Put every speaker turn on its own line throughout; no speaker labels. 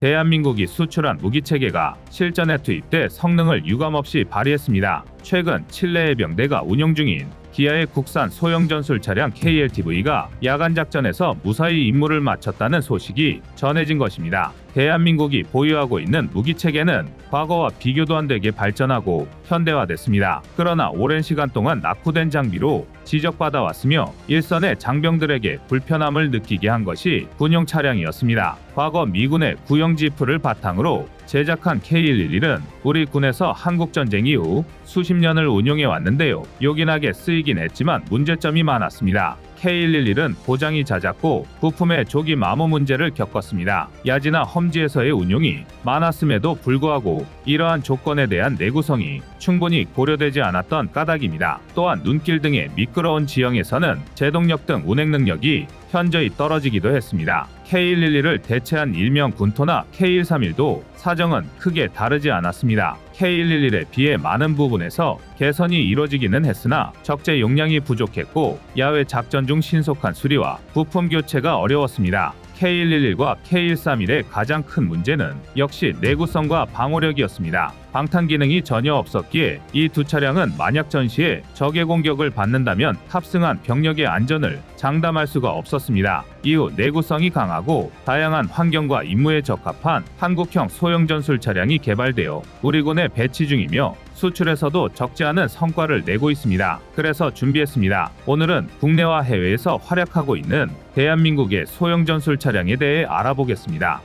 대한민국이 수출한 무기체계가 실전에 투입돼 성능을 유감없이 발휘했습니다. 최근 칠레 해병대가 운용 중인 기아의 국산 소형 전술 차량 KLTV가 야간 작전에서 무사히 임무를 마쳤다는 소식이 전해진 것입니다. 대한민국이 보유하고 있는 무기체계는 과거와 비교도 안 되게 발전하고 현대화됐습니다. 그러나 오랜 시간 동안 낙후된 장비로 지적받아 왔으며 일선의 장병들에게 불편함을 느끼게 한 것이 군용 차량이었습니다. 과거 미군의 구형 지프를 바탕으로 제작한 K111은 우리 군에서 한국전쟁 이후 수십 년을 운용해 왔는데요. 요긴하게 쓰이긴 했지만 문제점이 많았습니다. K111은 고장이 잦았고 부품의 조기 마모 문제를 겪었습니다. 야지나 험지에서의 운용이 많았음에도 불구하고 이러한 조건에 대한 내구성이 충분히 고려되지 않았던 까닭입니다. 또한 눈길 등의 미끄러운 지형에서는 제동력 등 운행 능력이 현저히 떨어지기도 했습니다. K111을 대체한 일명 군토나 K131도 사정은 크게 다르지 않았습니다. K111에 비해 많은 부분에서 개선이 이뤄지기는 했으나 적재 용량이 부족했고 야외 작전 중 신속한 수리와 부품 교체가 어려웠습니다. K111과 K131의 가장 큰 문제는 역시 내구성과 방어력이었습니다. 방탄 기능이 전혀 없었기에 이 두 차량은 만약 전시에 적의 공격을 받는다면 탑승한 병력의 안전을 장담할 수가 없었습니다. 이후 내구성이 강하고 다양한 환경과 임무에 적합한 한국형 소형 전술 차량이 개발되어 우리 군에 배치 중이며 수출에서도 적지 않은 성과를 내고 있습니다. 그래서 준비했습니다. 오늘은 국내와 해외에서 활약하고 있는 대한민국의 소형 전술 차량에 대해 알아보겠습니다.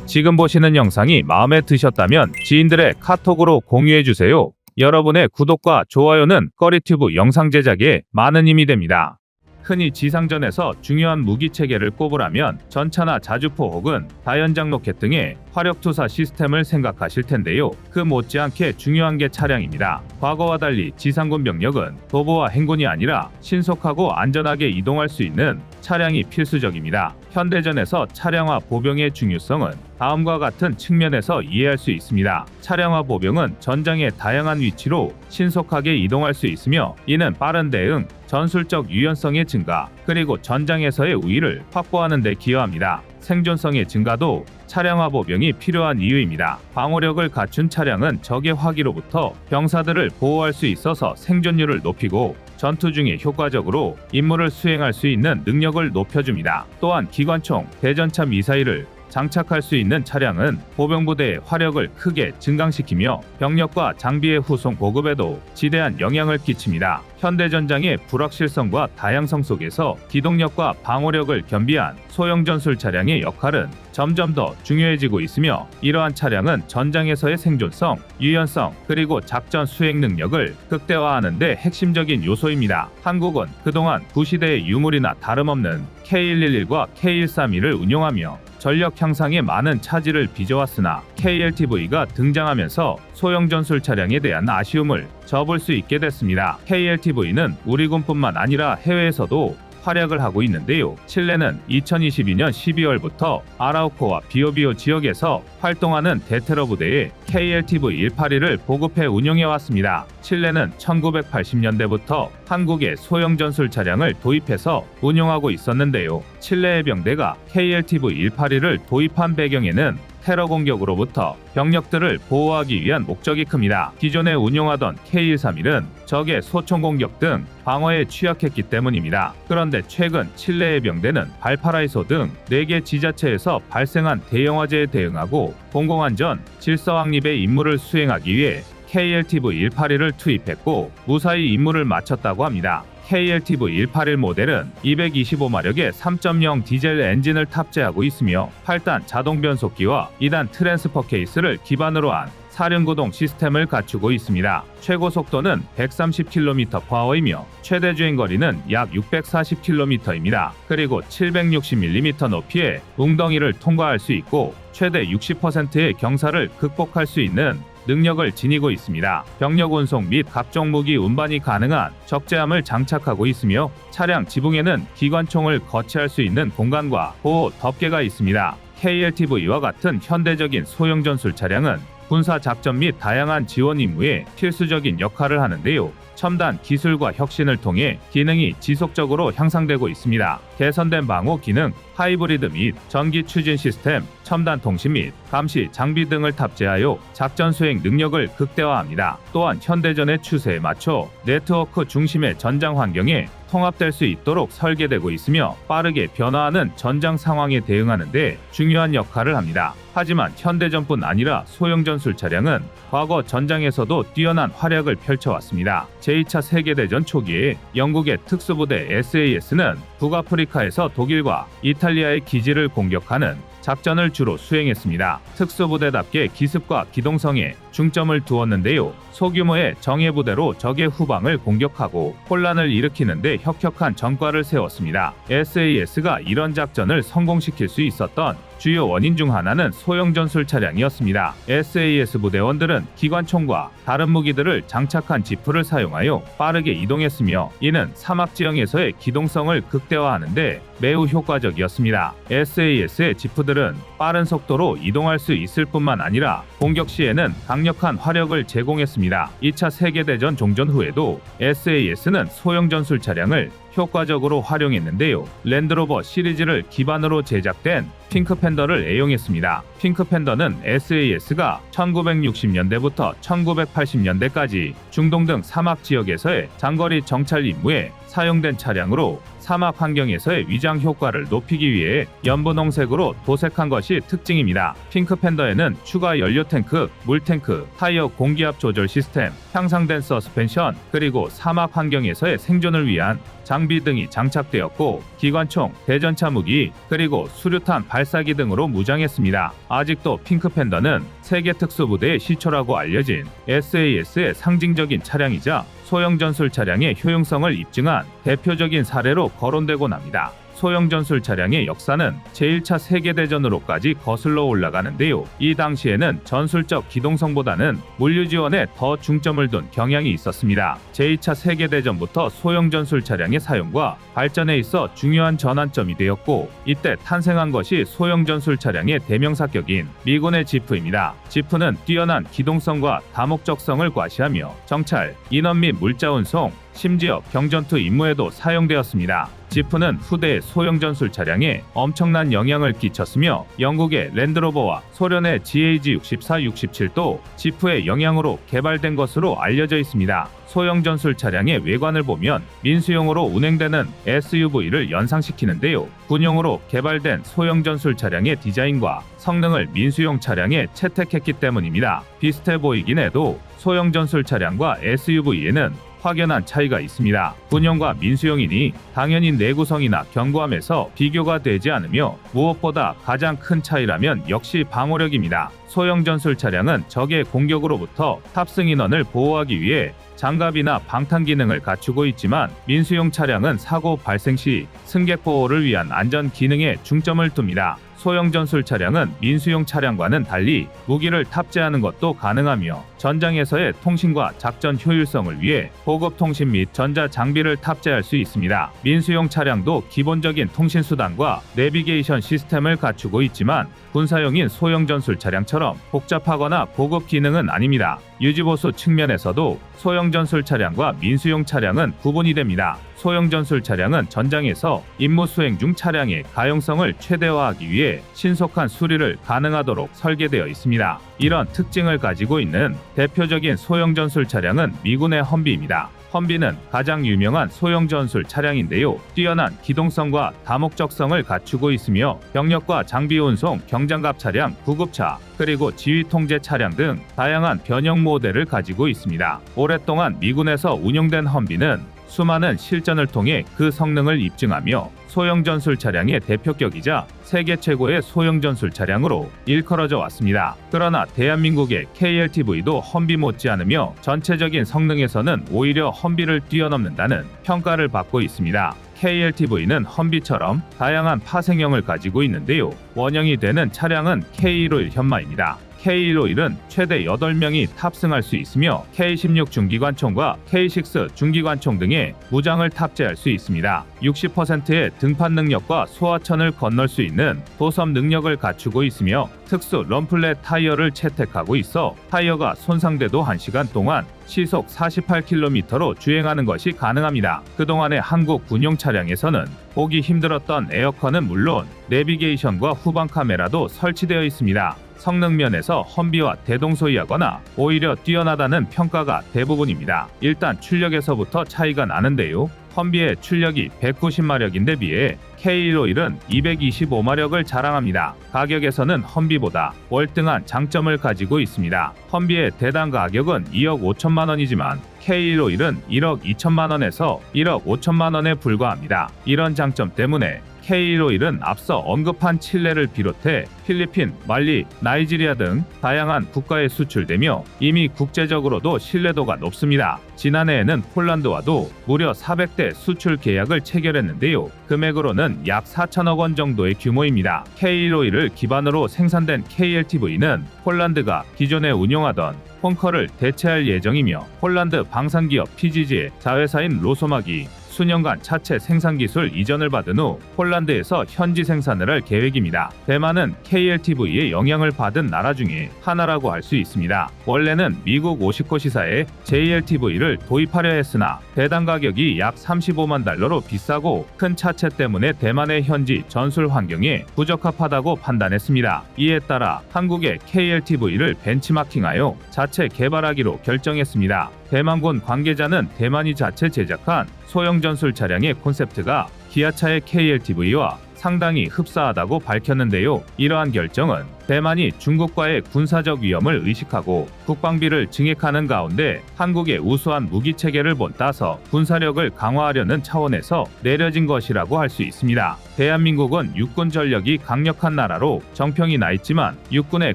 지금 보시는 영상이 마음에 드셨다면 지인들의 카톡으로 공유해주세요. 여러분의 구독과 좋아요는 꺼리튜브 영상 제작에 많은 힘이 됩니다. 흔히 지상전에서 중요한 무기체계를 꼽으라면 전차나 자주포 혹은 다연장 로켓 등의 화력투사 시스템을 생각하실 텐데요. 그 못지않게 중요한 게 차량입니다. 과거와 달리 지상군 병력은 도보와 행군이 아니라 신속하고 안전하게 이동할 수 있는 차량이 필수적입니다. 현대전에서 차량화 보병의 중요성은 다음과 같은 측면에서 이해할 수 있습니다. 차량화 보병은 전장의 다양한 위치로 신속하게 이동할 수 있으며 이는 빠른 대응, 전술적 유연성의 증가, 그리고 전장에서의 우위를 확보하는 데 기여합니다. 생존성의 증가도 차량화 보병이 필요한 이유입니다. 방어력을 갖춘 차량은 적의 화기로부터 병사들을 보호할 수 있어서 생존율을 높이고 전투 중에 효과적으로 임무를 수행할 수 있는 능력을 높여줍니다. 또한 기관총, 대전차 미사일을 장착할 수 있는 차량은 보병부대의 화력을 크게 증강시키며 병력과 장비의 후송 보급에도 지대한 영향을 끼칩니다. 현대전장의 불확실성과 다양성 속에서 기동력과 방어력을 겸비한 소형 전술 차량의 역할은 점점 더 중요해지고 있으며 이러한 차량은 전장에서의 생존성, 유연성, 그리고 작전 수행 능력을 극대화하는 데 핵심적인 요소입니다. 한국은 그동안 구시대의 유물이나 다름없는 K111과 K131을 운용하며 전력 향상에 많은 차질을 빚어왔으나 KLTV가 등장하면서 소형 전술 차량에 대한 아쉬움을 접을 수 있게 됐습니다. KLTV는 우리 군뿐만 아니라 해외에서도 활약을 하고 있는데요. 칠레는 2022년 12월부터 아라우코와 비오비오 지역에서 활동하는 대테러 부대에 KLTV-182를 보급해 운용해 왔습니다. 칠레는 1980년대부터 한국에 소형 전술 차량을 도입해서 운용하고 있었는데요. 칠레 해병대가 KLTV-182를 도입한 배경에는 테러 공격으로부터 병력들을 보호하기 위한 목적이 큽니다. 기존에 운용하던 K131은 적의 소총 공격 등 방어에 취약했기 때문입니다. 그런데 최근 칠레 해병대는 발파라이소 등 4개 지자체에서 발생한 대형 화재에 대응하고 공공안전, 질서 확립의 임무를 수행하기 위해 KLTV-182를 투입했고 무사히 임무를 마쳤다고 합니다. KLTV-181 모델은 225마력의 3.0 디젤 엔진을 탑재하고 있으며 8단 자동 변속기와 2단 트랜스퍼 케이스를 기반으로 한 사륜구동 시스템을 갖추고 있습니다. 최고 속도는 130km/h이며 최대 주행거리는 약 640km입니다. 그리고 760mm 높이의 웅덩이를 통과할 수 있고 최대 60%의 경사를 극복할 수 있는 능력을 지니고 있습니다. 병력 운송 및 각종 무기 운반이 가능한 적재함을 장착하고 있으며 차량 지붕에는 기관총을 거치할 수 있는 공간과 보호 덮개가 있습니다. KLTV와 같은 현대적인 소형 전술 차량은 군사 작전 및 다양한 지원 임무에 필수적인 역할을 하는데요. 첨단 기술과 혁신을 통해 기능이 지속적으로 향상되고 있습니다. 개선된 방호 기능, 하이브리드 및 전기 추진 시스템, 첨단 통신 및 감시 장비 등을 탑재하여 작전 수행 능력을 극대화합니다. 또한 현대전의 추세에 맞춰 네트워크 중심의 전장 환경에 통합될 수 있도록 설계되고 있으며 빠르게 변화하는 전장 상황에 대응하는 데 중요한 역할을 합니다. 하지만 현대전뿐 아니라 소형 전술 차량은 과거 전장에서도 뛰어난 활약을 펼쳐왔습니다. 제2차 세계대전 초기에 영국의 특수부대 SAS는 북아프리카에서 독일과 이탈리아의 기지를 공격하는 작전을 주로 수행했습니다. 특수부대답게 기습과 기동성에 중점을 두었는데요. 소규모의 정예부대로 적의 후방을 공격하고 혼란을 일으키는데 혁혁한 전과를 세웠습니다. SAS가 이런 작전을 성공시킬 수 있었던 주요 원인 중 하나는 소형 전술 차량이었습니다. SAS 부대원들은 기관총과 다른 무기들을 장착한 지프를 사용하여 빠르게 이동했으며 이는 사막 지형에서의 기동성을 극대화하는데 매우 효과적이었습니다. SAS의 지프들은 빠른 속도로 이동할 수 있을 뿐만 아니라 공격 시에는 강력한 화력을 제공했습니다. 2차 세계대전 종전 후에도 SAS는 소형 전술 차량을 효과적으로 활용했는데요. 랜드로버 시리즈를 기반으로 제작된 핑크팬더를 애용했습니다. 핑크팬더는 SAS가 1960년대부터 1980년대까지 중동 등 사막 지역에서의 장거리 정찰 임무에 사용된 차량으로 사막 환경에서의 위장 효과를 높이기 위해 연분홍색으로 도색한 것이 특징입니다. 핑크팬더에는 추가 연료 탱크, 물탱크, 타이어 공기압 조절 시스템, 향상된 서스펜션, 그리고 사막 환경에서의 생존을 위한 장비 등이 장착되었고 기관총, 대전차 무기, 그리고 수류탄 발사기 등으로 무장했습니다. 아직도 핑크팬더는 세계 특수부대의 시초라고 알려진 SAS의 상징적인 차량이자 소형 전술 차량의 효용성을 입증한 대표적인 사례로 거론되곤 합니다. 소형 전술 차량의 역사는 제1차 세계대전으로까지 거슬러 올라가는데요. 이 당시에는 전술적 기동성보다는 물류 지원에 더 중점을 둔 경향이 있었습니다. 제2차 세계대전부터 소형 전술 차량의 사용과 발전에 있어 중요한 전환점이 되었고 이때 탄생한 것이 소형 전술 차량의 대명사격인 미군의 지프입니다. 지프는 뛰어난 기동성과 다목적성을 과시하며 정찰, 인원 및 물자 운송, 심지어 경전투 임무에도 사용되었습니다. 지프는 후대의 소형 전술 차량에 엄청난 영향을 끼쳤으며 영국의 랜드로버와 소련의 GAG-64, 67도 지프의 영향으로 개발된 것으로 알려져 있습니다. 소형 전술 차량의 외관을 보면 민수용으로 운행되는 SUV를 연상시키는데요. 군용으로 개발된 소형 전술 차량의 디자인과 성능을 민수용 차량에 채택했기 때문입니다. 비슷해 보이긴 해도 소형 전술 차량과 SUV에는 확연한 차이가 있습니다. 군용과 민수용이니 당연히 내구성이나 견고함에서 비교가 되지 않으며 무엇보다 가장 큰 차이라면 역시 방호력입니다. 소형 전술 차량은 적의 공격으로부터 탑승 인원을 보호하기 위해 장갑이나 방탄 기능을 갖추고 있지만 민수용 차량은 사고 발생 시 승객 보호를 위한 안전 기능에 중점을 둡니다. 소형 전술 차량은 민수용 차량과는 달리 무기를 탑재하는 것도 가능하며 전장에서의 통신과 작전 효율성을 위해 고급 통신 및 전자 장비를 탑재할 수 있습니다. 민수용 차량도 기본적인 통신 수단과 내비게이션 시스템을 갖추고 있지만 군사용인 소형 전술 차량처럼 복잡하거나 고급 기능은 아닙니다. 유지보수 측면에서도 소형 전술 차량과 민수용 차량은 구분이 됩니다. 소형 전술 차량은 전장에서 임무 수행 중 차량의 가용성을 최대화하기 위해 신속한 수리를 가능하도록 설계되어 있습니다. 이런 특징을 가지고 있는 대표적인 소형 전술 차량은 미군의 험비입니다. 험비는 가장 유명한 소형 전술 차량인데요. 뛰어난 기동성과 다목적성을 갖추고 있으며 병력과 장비 운송, 경장갑 차량, 구급차, 그리고 지휘 통제 차량 등 다양한 변형 모델을 가지고 있습니다. 오랫동안 미군에서 운용된 험비는 수많은 실전을 통해 그 성능을 입증하며 소형 전술 차량의 대표격이자 세계 최고의 소형 전술 차량으로 일컬어져 왔습니다. 그러나 대한민국의 KLTV도 험비 못지않으며 전체적인 성능에서는 오히려 험비를 뛰어넘는다는 평가를 받고 있습니다. KLTV는 험비처럼 다양한 파생형을 가지고 있는데요. 원형이 되는 차량은 K151 현마입니다. K151은 최대 8명이 탑승할 수 있으며 K16 중기관총과 K6 중기관총 등의 무장을 탑재할 수 있습니다. 60%의 등판 능력과 소하천을 건널 수 있는 도섭 능력을 갖추고 있으며 특수 럼플렛 타이어를 채택하고 있어 타이어가 손상돼도 1시간 동안 시속 48km로 주행하는 것이 가능합니다. 그동안의 한국 군용 차량에서는 보기 힘들었던 에어컨은 물론 내비게이션과 후방 카메라도 설치되어 있습니다. 성능 면에서 험비와 대동소이하거나 오히려 뛰어나다는 평가가 대부분입니다. 일단 출력에서부터 차이가 나는데요. 험비의 출력이 190마력인데 비해 K151은 225마력을 자랑합니다. 가격에서는 험비보다 월등한 장점을 가지고 있습니다. 험비의 대당 가격은 2억 5천만 원이지만 K151은 1억 2천만 원에서 1억 5천만 원에 불과합니다. 이런 장점 때문에 K151은 앞서 언급한 칠레를 비롯해 필리핀, 말리, 나이지리아 등 다양한 국가에 수출되며 이미 국제적으로도 신뢰도가 높습니다. 지난해에는 폴란드와도 무려 400대 수출 계약을 체결했는데요. 금액으로는 약 4천억 원 정도의 규모입니다. K151을 기반으로 생산된 KLTV는 폴란드가 기존에 운용하던 폰커를 대체할 예정이며 폴란드 방산기업 PGG의 자회사인 로소막이 수년간 차체 생산 기술 이전을 받은 후 폴란드에서 현지 생산을 할 계획입니다. 대만은 KLTV의 영향을 받은 나라 중에 하나라고 할 수 있습니다. 원래는 미국 50코 시사에 JLTV를 도입하려 했으나 대당 가격이 약 35만 달러로 비싸고 큰 차체 때문에 대만의 현지 전술 환경에 부적합하다고 판단했습니다. 이에 따라 한국의 KLTV를 벤치마킹하여 자체 개발하기로 결정했습니다. 대만군 관계자는 대만이 자체 제작한 소형 전술 차량의 콘셉트가 기아차의 KLTV와 상당히 흡사하다고 밝혔는데요. 이러한 결정은 대만이 중국과의 군사적 위험을 의식하고 국방비를 증액하는 가운데 한국의 우수한 무기 체계를 본따서 군사력을 강화하려는 차원에서 내려진 것이라고 할 수 있습니다. 대한민국은 육군 전력이 강력한 나라로 정평이 나 있지만 육군의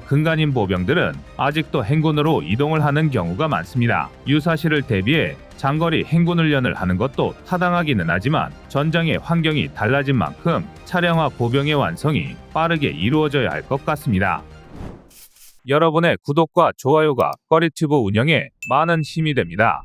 근간인 보병들은 아직도 행군으로 이동을 하는 경우가 많습니다. 유사시를 대비해 장거리 행군 훈련을 하는 것도 타당하기는 하지만 전장의 환경이 달라진 만큼 차량화 보병의 완성이 빠르게 이루어져야 할 것 같습니다. 여러분의 구독과 좋아요가 꺼리튜브 운영에 많은 힘이 됩니다.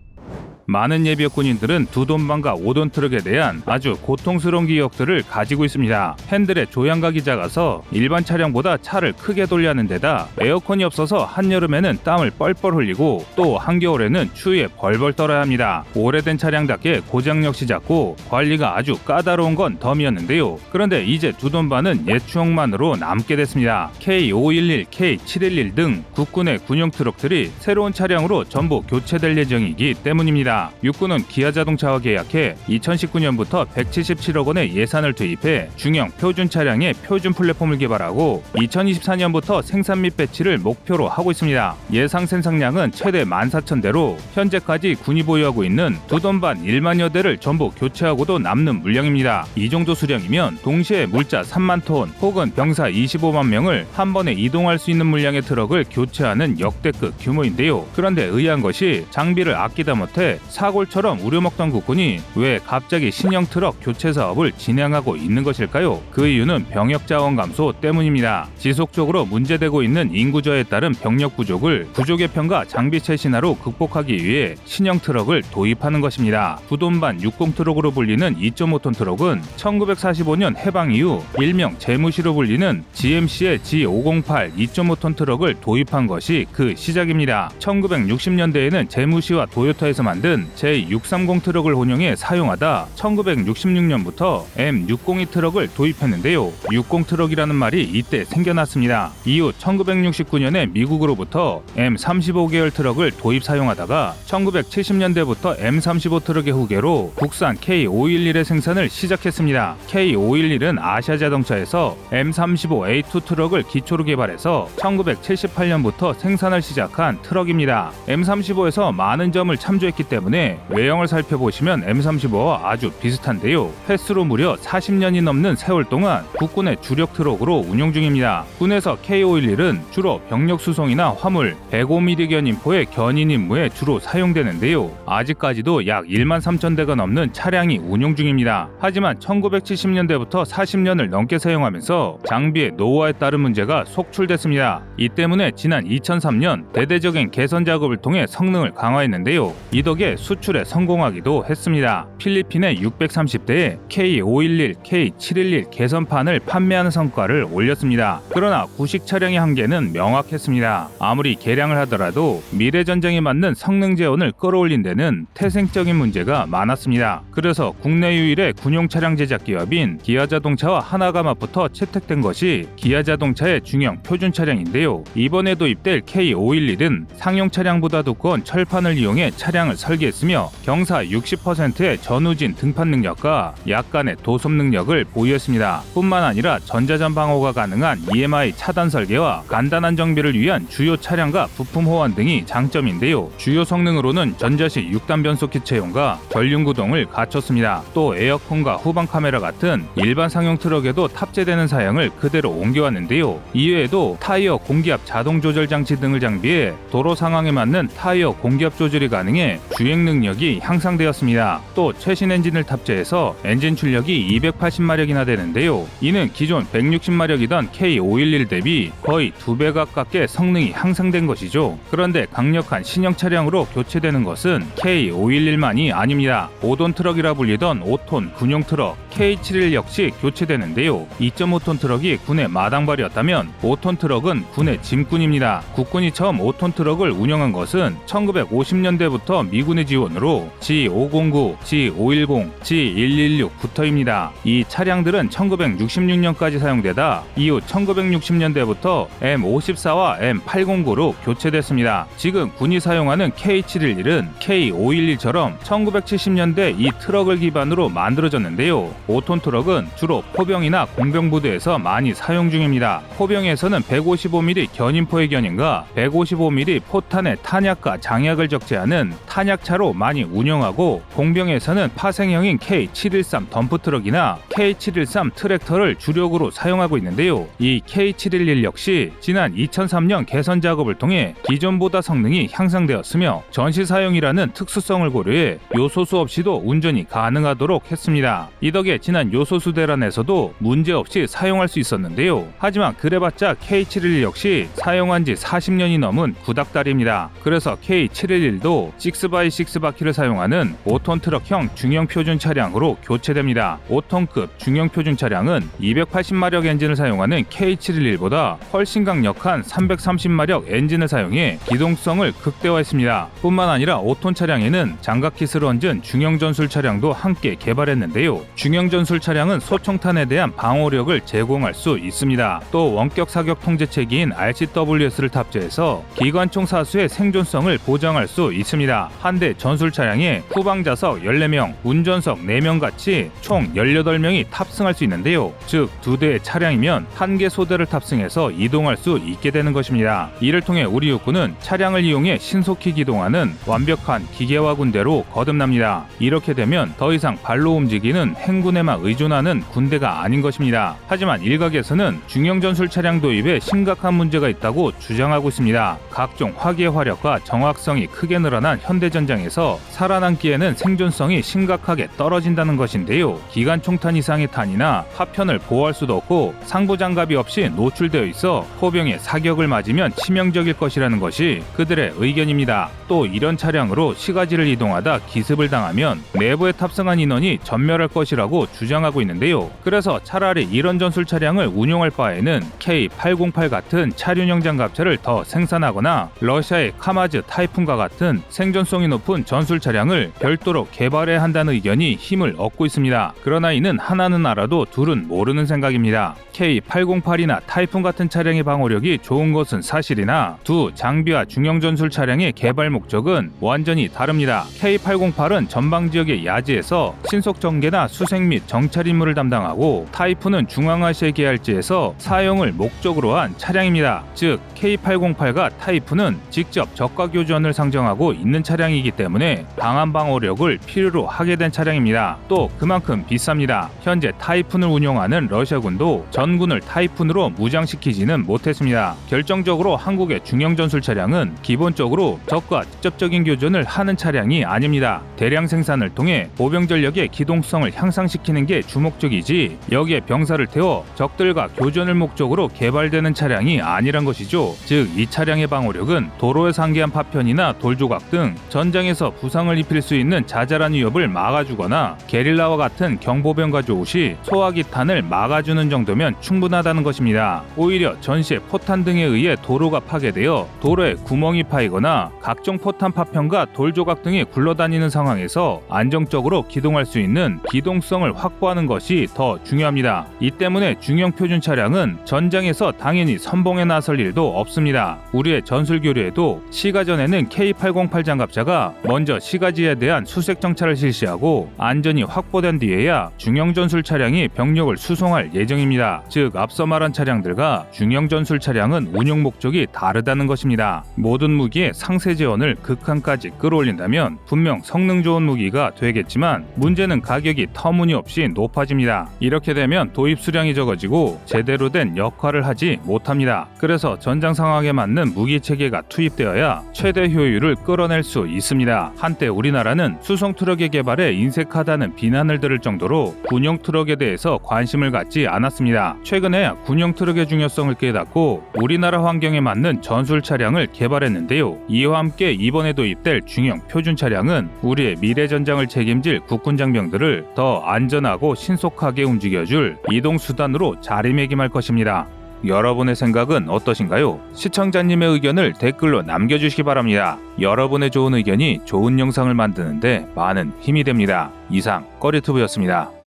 많은 예비역 군인들은 두돈반과 5돈 트럭에 대한 아주 고통스러운 기억들을 가지고 있습니다. 핸들의 조향각이 작아서 일반 차량보다 차를 크게 돌려야 하는 데다 에어컨이 없어서 한여름에는 땀을 뻘뻘 흘리고 또 한겨울에는 추위에 벌벌 떨어야 합니다. 오래된 차량답게 고장 역시 작고 관리가 아주 까다로운 건 덤이었는데요. 그런데 이제 두돈반은 옛 추억만으로 남게 됐습니다. K511, K711 등 국군의 군용 트럭들이 새로운 차량으로 전부 교체될 예정이기 때문입니다. 육군은 기아자동차와 계약해 2019년부터 177억 원의 예산을 투입해 중형 표준 차량의 표준 플랫폼을 개발하고 2024년부터 생산 및 배치를 목표로 하고 있습니다. 예상 생산량은 최대 14,000대로 현재까지 군이 보유하고 있는 두돈반 1만여 대를 전부 교체하고도 남는 물량입니다. 이 정도 수량이면 동시에 물자 3만 톤 혹은 병사 25만 명을 한 번에 이동할 수 있는 물량의 트럭을 교체하는 역대급 규모인데요. 그런데 의아한 것이 장비를 아끼다 못해 사골처럼 우려먹던 국군이 왜 갑자기 신형 트럭 교체 사업을 진행하고 있는 것일까요? 그 이유는 병역 자원 감소 때문입니다. 지속적으로 문제되고 있는 인구저하에 따른 병력 부족을 부족 개편과 장비 최신화로 극복하기 위해 신형 트럭을 도입하는 것입니다. 두돈반 60 트럭으로 불리는 2.5톤 트럭은 1945년 해방 이후 일명 재무시로 불리는 GMC의 G508 2.5톤 트럭을 도입한 것이 그 시작입니다. 1960년대에는 재무시와 도요타에서 만든 J630 트럭을 혼용해 사용하다 1966년부터 M602 트럭을 도입했는데요. 60 트럭이라는 말이 이때 생겨났습니다. 이후 1969년에 미국으로부터 M35 계열 트럭을 도입 사용하다가 1970년대부터 M35 트럭의 후계로 국산 K511의 생산을 시작했습니다. K511은 아시아자동차에서 M35A2 트럭을 기초로 개발해서 1978년부터 생산을 시작한 트럭입니다. M35에서 많은 점을 참조했기 때문에 때문에 외형을 살펴보시면 M35와 아주 비슷한데요. 횟수로 무려 40년이 넘는 세월 동안 국군의 주력 트럭으로 운용 중입니다. 군에서 K511은 주로 병력 수송이나 화물, 105mm 견인포의 견인 임무에 주로 사용되는데요. 아직까지도 약 1만 3천 대가 넘는 차량이 운용 중입니다. 하지만 1970년대부터 40년을 넘게 사용하면서 장비의 노후화에 따른 문제가 속출됐습니다. 이 때문에 지난 2003년 대대적인 개선 작업을 통해 성능을 강화했는데요. 이 덕에 수출에 성공하기도 했습니다. 필리핀의 630대에 K511, K711 개선판을 판매하는 성과를 올렸습니다. 그러나 구식 차량의 한계는 명확했습니다. 아무리 개량을 하더라도 미래 전쟁에 맞는 성능 재원을 끌어올린 데는 태생적인 문제가 많았습니다. 그래서 국내 유일의 군용 차량 제작 기업인 기아자동차와 하나가마부터 채택된 것이 기아자동차의 중형 표준 차량인데요. 이번에 도입될 K511은 상용 차량보다 두꺼운 철판을 이용해 차량을 설계했으며 경사 60%의 전후진 등판 능력과 약간의 도속 능력을 보유했습니다. 뿐만 아니라 전자전 방호가 가능한 EMI 차단 설계와 간단한 정비를 위한 주요 차량과 부품 호환 등이 장점인데요. 주요 성능으로는 전자식 6단 변속기 채용과 전륜 구동을 갖췄습니다. 또 에어컨과 후방 카메라 같은 일반 상용 트럭에도 탑재되는 사양을 그대로 옮겨왔는데요. 이외에도 타이어 공기압 자동 조절 장치 등을 장비해 도로 상황에 맞는 타이어 공기압 조절이 가능해 주행 능력이 향상되었습니다. 또 최신 엔진을 탑재해서 엔진 출력이 280마력이나 되는데요. 이는 기존 160마력이던 K511 대비 거의 2배 가깝게 성능이 향상된 것이죠. 그런데 강력한 신형 차량으로 교체되는 것은 K511만이 아닙니다. 5톤 트럭이라 불리던 5톤 군용 트럭 K71 역시 교체되는데요. 2.5톤 트럭이 군의 마당발이었다면 5톤 트럭은 군의 짐꾼입니다. 국군이 처음 5톤 트럭을 운영한 것은 1950년대부터 미군의 지원으로 G509, G510, G116부터입니다. 이 차량들은 1966년까지 사용되다 이후 1960년대부터 M54와 M809로 교체됐습니다. 지금 군이 사용하는 K711은 K511처럼 1970년대 이 트럭을 기반으로 만들어졌는데요. 5톤 트럭은 주로 포병이나 공병부대에서 많이 사용 중입니다. 포병에서는 155mm 견인포의 견인과 155mm 포탄의 탄약과 장약을 적재하는 탄약차로 많이 운영하고 공병에서는 파생형인 K713 덤프트럭이나 K713 트랙터를 주력으로 사용하고 있는데요. 이 K711 역시 지난 2003년 개선 작업을 통해 기존보다 성능이 향상되었으며 전시 사용이라는 특수성을 고려해 요소수 없이도 운전이 가능하도록 했습니다. 이 덕에 지난 요소수 대란에서도 문제없이 사용할 수 있었는데요. 하지만 그래봤자 K711 역시 사용한 지 40년이 넘은 구닥다리입니다. 그래서 K711도 6x6 바퀴를 사용하는 5톤 트럭형 중형 표준 차량으로 교체됩니다. 5톤급 중형 표준 차량은 280마력 엔진을 사용하는 K711보다 훨씬 강력한 330마력 엔진을 사용해 기동성을 극대화했습니다. 뿐만 아니라 5톤 차량에는 장갑킷을 얹은 중형 전술 차량도 함께 개발했는데요. 중형 전술 차량은 소총탄에 대한 방어력을 제공할 수 있습니다. 또 원격 사격 통제체계인 RCWS를 탑재해서 기관총 사수의 생존성을 보장할 수 있습니다. 한 대 전술 차량에 후방좌석 14명, 운전석 4명 같이 총 18명이 탑승할 수 있는데요. 즉, 2대의 차량이면 한 개 소대를 탑승해서 이동할 수 있게 되는 것입니다. 이를 통해 우리 육군은 차량을 이용해 신속히 기동하는 완벽한 기계화 군대로 거듭납니다. 이렇게 되면 더 이상 발로 움직이는 행군에만 의존하는 군대가 아닌 것입니다. 하지만 일각에서는 중형 전술 차량 도입에 심각한 문제가 있다고 주장하고 있습니다. 각종 화기의 화력과 정확성이 크게 늘어난 현대전장에서 살아남기에는 생존성이 심각하게 떨어진다는 것인데요. 기관 총탄 이상의 탄이나 파편을 보호할 수도 없고 상부 장갑이 없이 노출되어 있어 포병의 사격을 맞으면 치명적일 것이라는 것이 그들의 의견입니다. 또 이런 차량으로 시가지를 이동하다 기습을 당하면 내부에 탑승한 인원이 전멸할 것이라고 주장하고 있는데요. 그래서 차라리 이런 전술 차량을 운용할 바에는 K808 같은 차륜형 장갑차를 더 생산하거나 러시아의 카마즈 타이푼과 같은 생존성이 높은 전술 차량을 별도로 개발해야 한다는 의견이 힘을 얻고 있습니다. 그러나 이는 하나는 알아도 둘은 모르는 생각입니다. K808이나 타이푼 같은 차량의 방어력이 좋은 것은 사실이나 두 장비와 중형 전술 차량의 개발 목적은 완전히 다릅니다. K808은 전방 지역의 야지에서 신속 전개나 수색 및 정찰 임무를 담당하고 타이푼은 중앙아시아 계열지에서 사용을 목적으로 한 차량입니다. 즉 K808과 타이푼은 직접 적과 교전을 상정하고 있는 차량이기 때문에 강한 방어력을 필요로 하게 된 차량입니다. 또 그만큼 비쌉니다. 현재 타이푼을 운용하는 러시아군도 전군을 타이푼으로 무장시키지는 못했습니다. 결정적으로 한국의 중형 전술 차량은 기본적으로 적과 직접적인 교전을 하는 차량이 아닙니다. 대량 생산을 통해 보병 전력의 기동성을 향상시키는 게 주목적이지 여기에 병사를 태워 적들과 교전을 목적으로 개발되는 차량이 아니란 것이죠. 즉 이 차량의 방어력은 도로에 상기한 파편이나 돌조각 등 전장에서 부상을 입힐 수 있는 자잘한 위협을 막아주거나 게릴라와 같은 경보병 가져오 시 소화기탄을 막아주는 정도면 충분하다는 것입니다. 오히려 전시의 포탄 등에 의해 도로가 파괴되어 도로에 구멍이 파이거나 각종 포탄 파편과 돌조각 등이 굴러다니는 상황에서 안정적으로 기동할 수 있는 기동성을 확보하는 것이 더 중요합니다. 이 때문에 중형 표준 차량은 전장에서 당연히 선봉에 나설 일도 없습니다. 우리의 전술 교류에도 시가전에는 K808 장갑차가 먼저 시가지에 대한 수색 정찰을 실시하고 안전이 확보된 뒤에야 중형 전술 차량이 병력을 수송할 예정입니다. 즉 앞서 말한 차량들과 중형 전술 차량은 운용 목적이 다르다는 것입니다. 모든 무기의 상세 제원을 극한까지 끌어올린다면 분명 성능 좋은 무기가 되겠지만 문제는 가격이 터무니없이 높아집니다. 이렇게 되면 도입 수량이 적어지고 제대로 된 역할을 하지 못합니다. 그래서 전장 상황에 맞는 무기 체계가 투입되어야 최대 효율을 끌어낼 수 있습니다. 한때 우리나라는 수송 트럭의 개발에 인색하다는 비난을 들을 정도로 군용 트럭에 대해서 관심을 갖지 않았습니다. 최근에 군용 트럭의 중요성을 깨닫고 우리나라 환경에 맞는 전술 차량을 개발했는데요. 이와 함께 이번에 도입될 중형 표준 차량은 우리의 미래 전장을 책임질 국군 장병들을 더 안전하고 신속하게 움직여줄 이동 수단으로 자리매김할 것입니다. 여러분의 생각은 어떠신가요? 시청자님의 의견을 댓글로 남겨주시기 바랍니다. 여러분의 좋은 의견이 좋은 영상을 만드는데 많은 힘이 됩니다. 이상 꺼리투브였습니다.